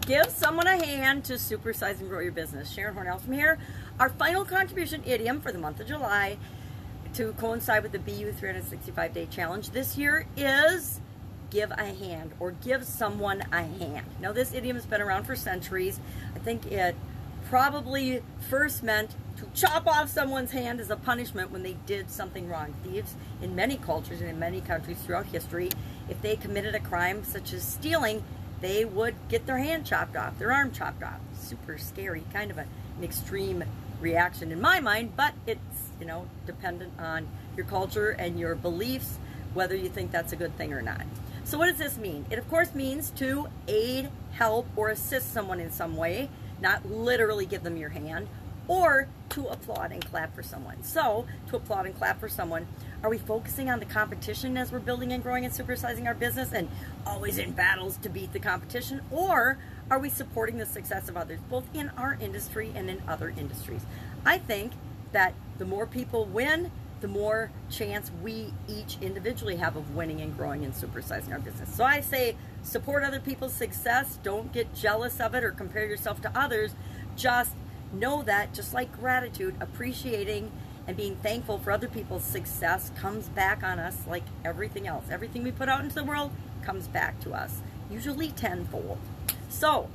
Give someone a hand to supersize and grow your business. Sharon Horne-Ellstrom here. Our final contribution idiom for the month of July to coincide with the BU 365-day challenge this year is give a hand, or give someone a hand. Now, this idiom has been around for centuries. I think it probably first meant to chop off someone's hand as a punishment when they did something wrong. Thieves in many cultures and in many countries throughout history, if they committed a crime such as stealing, they would get their hand chopped off, their arm chopped off. Super scary, kind of an extreme reaction in my mind, but it's, you know, dependent on your culture and your beliefs, whether you think that's a good thing or not. So what does this mean? It of course means to aid, help, or assist someone in some way, not literally give them your hand, or to applaud and clap for someone. So, to applaud and clap for someone, are we focusing on the competition as we're building and growing and supersizing our business and always in battles to beat the competition? Or are we supporting the success of others, both in our industry and in other industries? I think that the more people win, the more chance we each individually have of winning and growing and supersizing our business. So I say support other people's success. Don't get jealous of it or compare yourself to others. Just know that, just like gratitude, appreciating and being thankful for other people's success comes back on us like everything else. Everything we put out into the world comes back to us, usually tenfold. So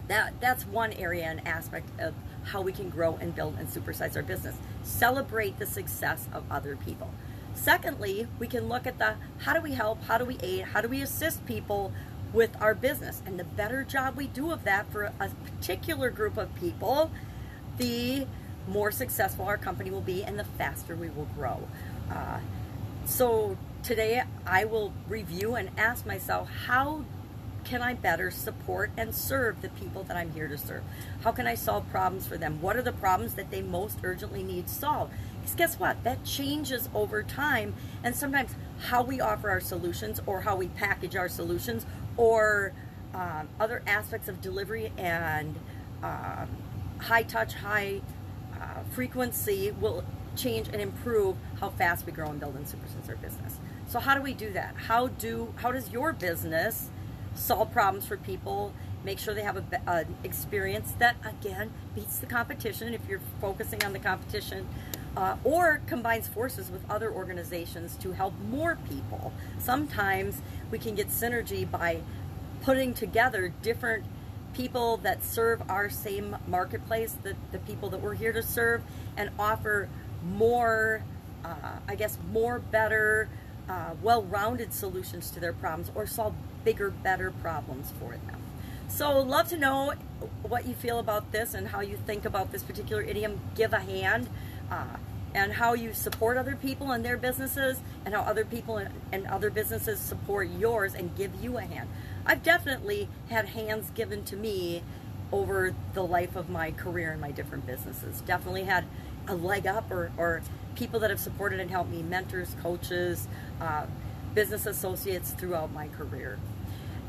that's one area and aspect of how we can grow and build and supersize our business. Celebrate the success of other people. Secondly, we can look at the how do we help, how do we aid, how do we assist people with our business. And the better job we do of that for a particular group of people, the more successful our company will be and the faster we will grow. So today I will review and ask myself, how can I better support and serve the people that I'm here to serve? How can I solve problems for them? What are the problems that they most urgently need solved? Because guess what? That changes over time, and sometimes how we offer our solutions or how we package our solutions or other aspects of delivery and high touch, high frequency will change and improve how fast we grow and build and supersize our business. So how do we do that? How does your business solve problems for people, make sure they have an experience that, again, beats the competition if you're focusing on the competition, or combines forces with other organizations to help more people? Sometimes we can get synergy by putting together different people that serve our same marketplace, the people that we're here to serve, and offer more, better, well-rounded solutions to their problems, or solve bigger, better problems for them. So love to know what you feel about this and how you think about this particular idiom, give a hand, and how you support other people and their businesses, and how other people and other businesses support yours and give you a hand. I've definitely had hands given to me over the life of my career and my different businesses. Definitely had a leg up, or people that have supported and helped me, mentors, coaches, business associates throughout my career.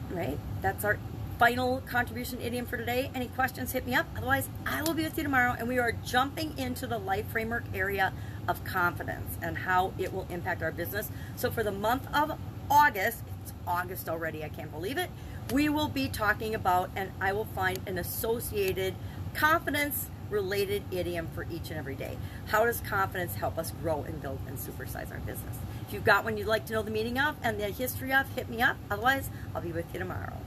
Right? That's our final contribution idiom for today. Any questions, hit me up. Otherwise, I will be with you tomorrow, and we are jumping into the life framework area of confidence and how it will impact our business. So for the month of August, it's August already, I can't believe it, we will be talking about, and I will find an associated confidence related idiom for each and every day. How does confidence help us grow and build and supersize our business? If you've got one you'd like to know the meaning of and the history of, hit me up. Otherwise, I'll be with you tomorrow.